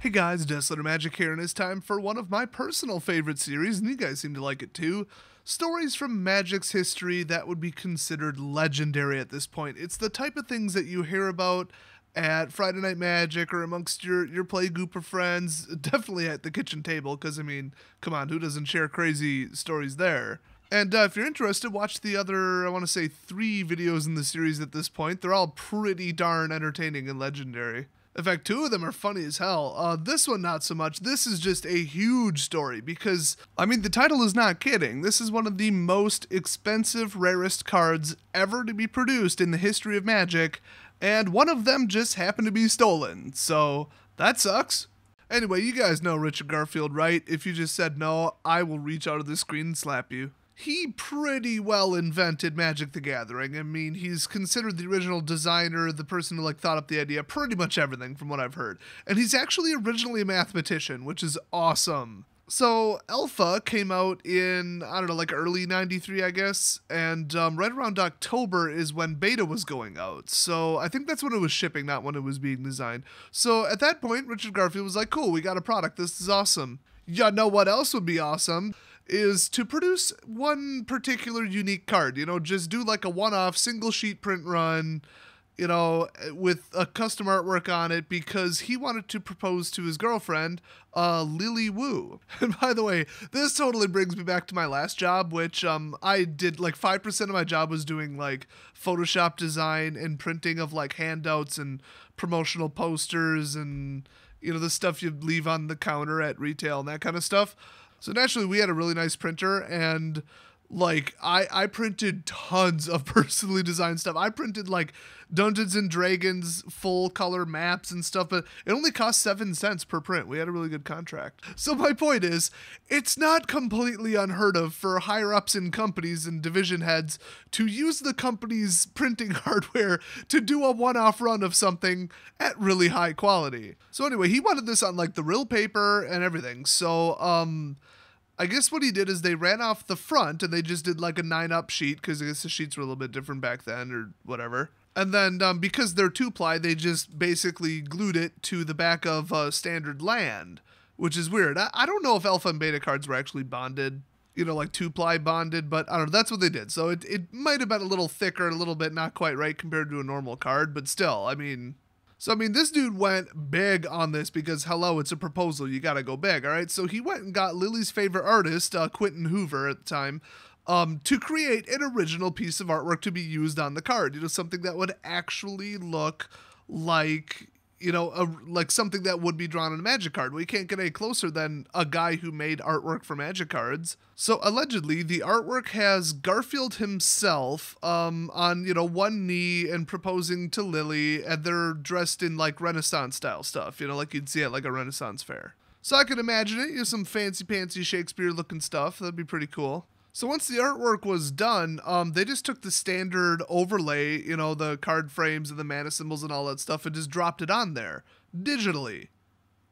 Hey guys, Desolate Magic here, and it's time for one of my personal favorite series, and you guys seem to like it too. Stories from Magic's history that would be considered legendary at this point. It's the type of things that you hear about at Friday Night Magic or amongst your play group of friends, definitely at the kitchen table, because I mean, come on, who doesn't share crazy stories there? And if you're interested, watch the other, I want to say 3 videos in the series at this point. They're all pretty darn entertaining and legendary. In fact, 2 of them are funny as hell. This one, not so much. This is just a huge story because, I mean, the title is not kidding. This is one of the most expensive, rarest cards ever to be produced in the history of Magic, and one of them just happened to be stolen. So, that sucks. Anyway, you guys know Richard Garfield, right? If you just said no, I will reach out of the screen and slap you. He pretty well invented Magic the Gathering. I mean, he's considered the original designer, the person who thought up the idea, pretty much everything from what I've heard. And he's actually originally a mathematician, which is awesome. So Alpha came out in, I don't know, early 93, I guess, and right around October is when Beta was going out. So I think that's when it was shipping, not when it was being designed. So at that point, Richard Garfield was like, cool, we got a product, this is awesome. You know what else would be awesome? Is to produce one particular unique card, just do a one-off single sheet print run, with a custom artwork on it because he wanted to propose to his girlfriend, Lily Wu. And by the way, this totally brings me back to my last job, which I did 5% of my job was doing Photoshop design and printing of handouts and promotional posters and, the stuff you leave on the counter at retail and that kind of stuff. So naturally, we had a really nice printer, and I printed tons of personally designed stuff. I printed Dungeons and Dragons full color maps and stuff, but it only cost 7 cents per print. We had a really good contract. So my point is, it's not completely unheard of for higher ups in companies and division heads to use the company's printing hardware to do a one-off run of something at really high quality. So anyway, he wanted this on the real paper and everything. So I guess what he did is they ran off the front and they just did a 9-up sheet because I guess the sheets were a little bit different back then or whatever. And then because they're 2-ply, they just basically glued it to the back of standard land, which is weird. I don't know if Alpha and Beta cards were actually bonded, 2-ply bonded, but I don't know, that's what they did. So it might have been a little thicker, a little bit not quite right compared to a normal card, but still, I mean... So, I mean, this dude went big on this because, hello, it's a proposal. You gotta go big, all right? So he went and got Lily's favorite artist, Quentin Hoover at the time, to create an original piece of artwork to be used on the card. Something that would actually look like, like something that would be drawn on a Magic card. We can't get any closer than a guy who made artwork for Magic cards. So allegedly, the artwork has Garfield himself on, one knee and proposing to Lily, and they're dressed in Renaissance style stuff, like you'd see at a Renaissance fair. So I could imagine it, some fancy Shakespeare looking stuff. That'd be pretty cool. So once the artwork was done, they just took the standard overlay, the card frames and the mana symbols and all that stuff, and just dropped it on there, digitally.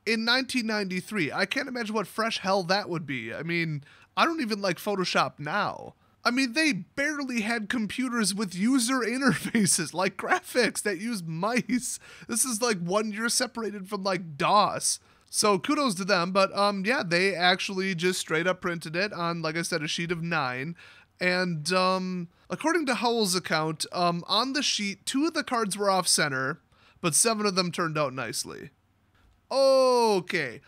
In 1993, I can't imagine what fresh hell that would be. I mean, I don't even like Photoshop now. I mean, they barely had computers with user interfaces, like graphics that use mice. This is 1 year separated from DOS. So kudos to them, but yeah, they actually just straight up printed it on, like I said, a sheet of 9. And according to Howell's account, on the sheet, 2 of the cards were off center, but 7 of them turned out nicely. Okay,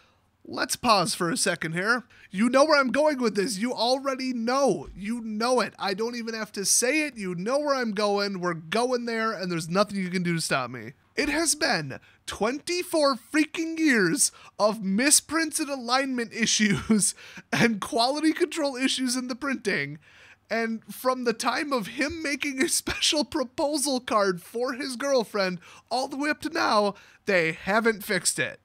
let's pause for a second here. You know where I'm going with this. You already know. You know it. I don't even have to say it. You know where I'm going. We're going there, and there's nothing you can do to stop me. It has been 24 freaking years of misprints and alignment issues and quality control issues in the printing. And from the time of him making a special proposal card for his girlfriend all the way up to now, they haven't fixed it.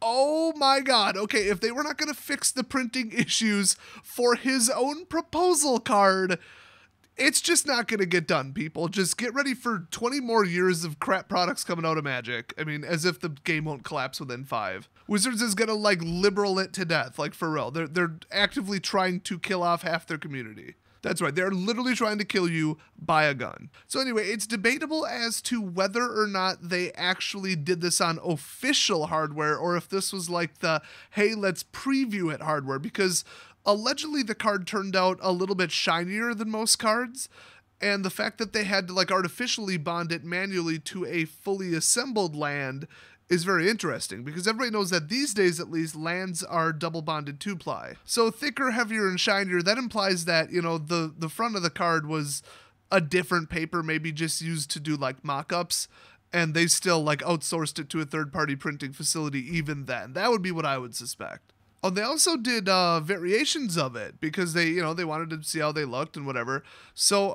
Oh my god, okay, if they were not going to fix the printing issues for his own proposal card, it's just not going to get done, people. Just get ready for 20 more years of crap products coming out of Magic. I mean, as if the game won't collapse within 5. Wizards is going to liberal it to death, for real. They're actively trying to kill off half their community. That's right. They're literally trying to kill you by a gun. So anyway, it's debatable as to whether or not they actually did this on official hardware or if this was like the, hey, let's preview it hardware, because allegedly the card turned out a little bit shinier than most cards. And the fact that they had to like artificially bond it manually to a fully assembled land is very interesting, because everybody knows that these days at least lands are double bonded 2-ply. So thicker, heavier, and shinier, that implies that, you know, the front of the card was a different paper, maybe just used to do like mock-ups, and they still like outsourced it to a third-party printing facility even then. That would be what I would suspect. Oh, they also did variations of it because they, you know, they wanted to see how they looked and whatever. So,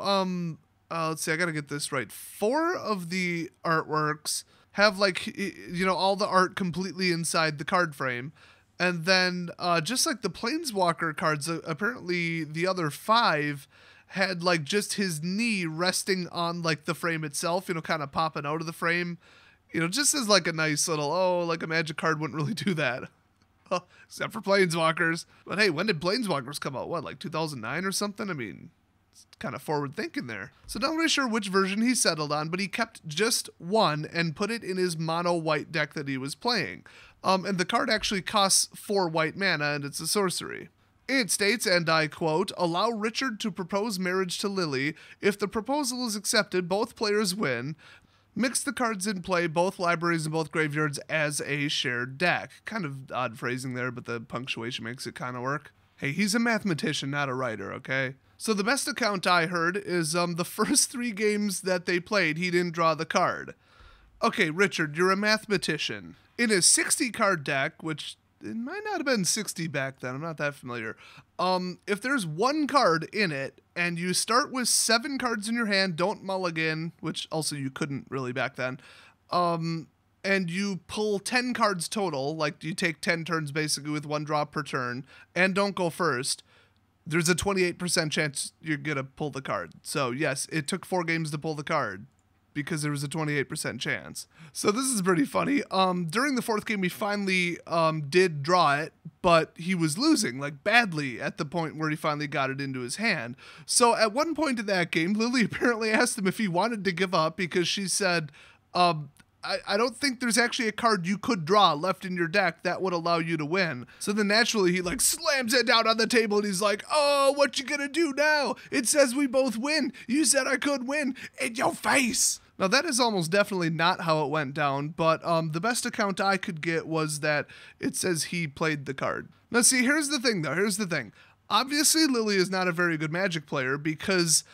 let's see, I gotta get this right. 4 of the artworks have like, you know, all the art completely inside the card frame. And then just like the Planeswalker cards, apparently the other 5 had like just his knee resting on like the frame itself, you know, kind of popping out of the frame, you know, just as like a nice little, oh, like a Magic card wouldn't really do that. Except for Planeswalkers. But hey, when did Planeswalkers come out? What, like 2009 or something? I mean, kind of forward thinking there. So not really sure which version he settled on, but he kept just one and put it in his mono white deck that he was playing. And the card actually costs 4 white mana, and it's a sorcery. It states, and I quote, "Allow Richard to propose marriage to Lily. If the proposal is accepted, both players win. Mix the cards in play, both libraries and both graveyards, as a shared deck." Kind of odd phrasing there, but the punctuation makes it kind of work. Hey, he's a mathematician, not a writer, okay? So the best account I heard is the first 3 games that they played, he didn't draw the card. Okay, Richard, you're a mathematician. In his 60-card deck, which it might not have been 60 back then, I'm not that familiar. If there's 1 card in it, and you start with 7 cards in your hand, don't mulligan, which also you couldn't really back then, and you pull 10 cards total, like you take 10 turns basically with 1 draw per turn, and don't go first, there's a 28% chance you're going to pull the card. So yes, it took 4 games to pull the card because there was a 28% chance. So this is pretty funny. During the 4th game, he finally did draw it, but he was losing, like badly, at the point where he finally got it into his hand. So at one point in that game, Lily apparently asked him if he wanted to give up because she said, I don't think there's actually a card you could draw left in your deck that would allow you to win. So then naturally he like slams it down on the table and he's like, oh, what you gonna do now? It says we both win. You said I could win. In your face. Now that is almost definitely not how it went down, but the best account I could get was that it says he played the card. Now see, here's the thing though, here's the thing. Obviously Lily is not a very good Magic player because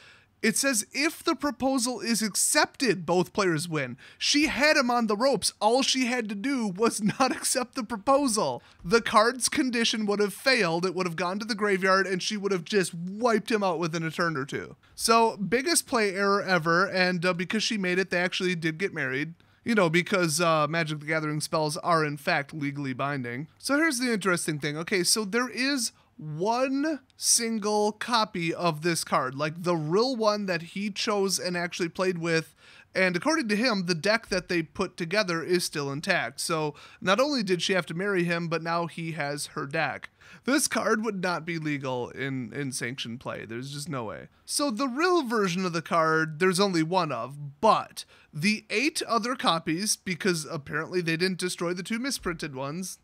it says if the proposal is accepted, both players win. She had him on the ropes. All she had to do was not accept the proposal. The card's condition would have failed. It would have gone to the graveyard and she would have just wiped him out within a turn or 2. So biggest play error ever. And because she made it, they actually did get married. You know, because Magic the Gathering spells are in fact legally binding. So here's the interesting thing. Okay, so there is 1 single copy of this card, like the real one that he chose and actually played with, and according to him, the deck that they put together is still intact. So not only did she have to marry him, but now he has her deck. This card would not be legal in sanctioned play. There's just no way. So the real version of the card, there's only 1 of, but the 8 other copies, because apparently they didn't destroy the 2 misprinted ones,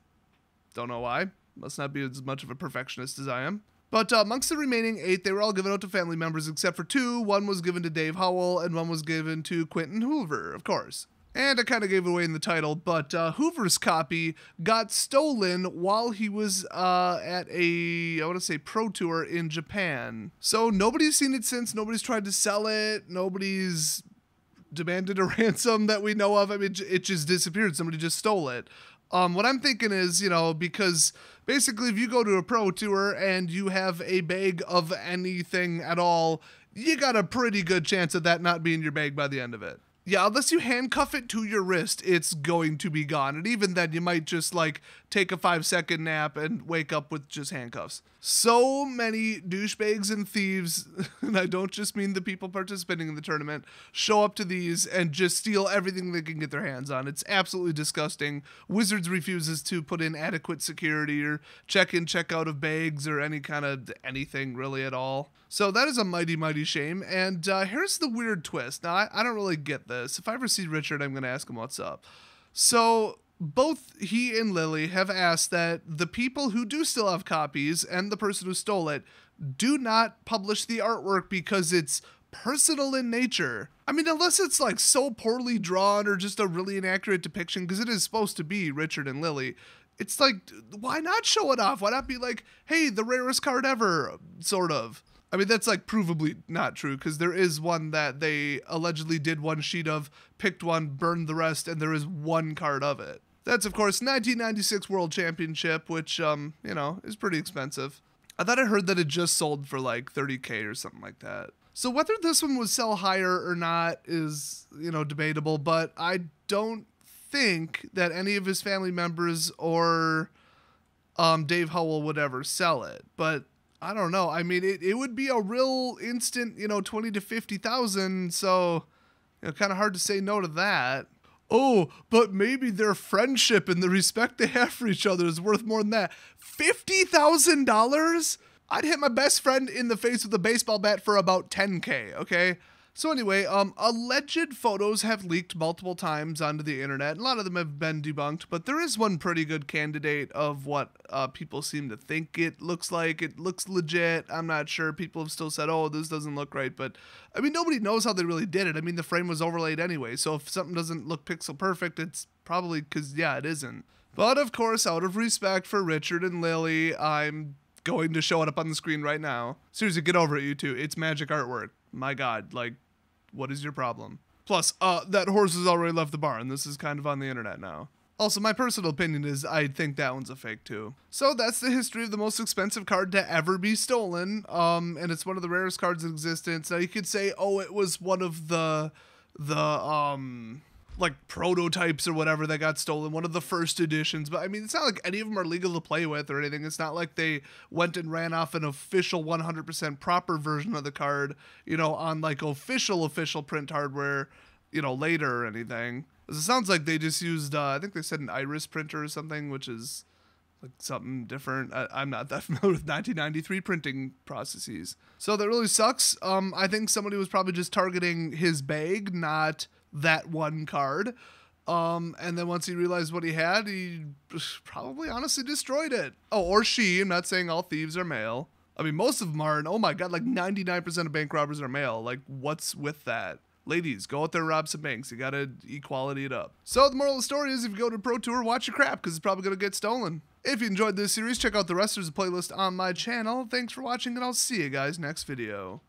don't know why, must not be as much of a perfectionist as I am. But amongst the remaining 8, they were all given out to family members except for 2. 1 was given to Dave Howell, and 1 was given to Quentin Hoover, of course. And I kind of gave it away in the title, but Hoover's copy got stolen while he was at a, I want to say, pro tour in Japan. So nobody's seen it since. Nobody's tried to sell it. Nobody's demanded a ransom that we know of. I mean, it just disappeared. Somebody just stole it. What I'm thinking is, you know, because basically if you go to a pro tour and you have a bag of anything at all, you got a pretty good chance of that not being your bag by the end of it. Yeah, unless you handcuff it to your wrist, it's going to be gone. And even then, you might just like take a 5-second nap and wake up with just handcuffs. So many douchebags and thieves, and I don't just mean the people participating in the tournament, show up to these and just steal everything they can get their hands on. It's absolutely disgusting. Wizards refuses to put in adequate security or check in, check out of bags or any kind of anything really at all. So that is a mighty, mighty shame. And here's the weird twist. Now, I don't really get this. If I ever see Richard, I'm going to ask him what's up. So both he and Lily have asked that the people who do still have copies and the person who stole it do not publish the artwork because it's personal in nature. I mean, unless it's like so poorly drawn or just a really inaccurate depiction, because it is supposed to be Richard and Lily. It's like, why not show it off? Why not be like, hey, the rarest card ever, sort of. I mean, that's like provably not true because there is one that they allegedly did one sheet of, picked one, burned the rest, and there is one card of it. That's, of course, 1996 World Championship, which, you know, is pretty expensive. I thought I heard that it just sold for like $30K or something like that. So whether this one would sell higher or not is, you know, debatable, but I don't think that any of his family members or Dave Howell would ever sell it. But I don't know. I mean, it would be a real instant, you know, 20 to 50,000. So, you know, kind of hard to say no to that. Oh, but maybe their friendship and the respect they have for each other is worth more than that. $50,000? I'd hit my best friend in the face with a baseball bat for about 10K, okay? So anyway, alleged photos have leaked multiple times onto the internet. A lot of them have been debunked, but there is one pretty good candidate of what people seem to think it looks like. It looks legit. I'm not sure. People have still said, oh, this doesn't look right. But, I mean, nobody knows how they really did it. I mean, the frame was overlaid anyway. So if something doesn't look pixel perfect, it's probably because, yeah, it isn't. But, of course, out of respect for Richard and Lily, I'm going to show it up on the screen right now. Seriously, get over it, you two. It's magic artwork. My God, like, what is your problem? Plus, that horse has already left the barn. This is kind of on the internet now. Also, my personal opinion is I think that one's a fake too. So that's the history of the most expensive card to ever be stolen. And it's one of the rarest cards in existence. Now you could say, oh, it was one of the like prototypes or whatever that got stolen, one of the first editions. But I mean, it's not like any of them are legal to play with or anything. It's not like they went and ran off an official 100% proper version of the card, you know, on like official print hardware, you know, later or anything. It sounds like they just used, I think they said an iris printer or something, which is like something different. I'm not that familiar with 1993 printing processes. So that really sucks. I think somebody was probably just targeting his bag, not that one card. And then once he realized what he had, he probably honestly destroyed it. Oh, or she. I'm not saying all thieves are male. I mean, most of them are, and oh my God, like 99% of bank robbers are male. Like, what's with that? Ladies, go out there and rob some banks. You gotta equality it up. So the moral of the story is if you go to Pro Tour, watch your crap, because it's probably gonna get stolen. If you enjoyed this series, check out the rest of the playlist on my channel. Thanks for watching, and I'll see you guys next video.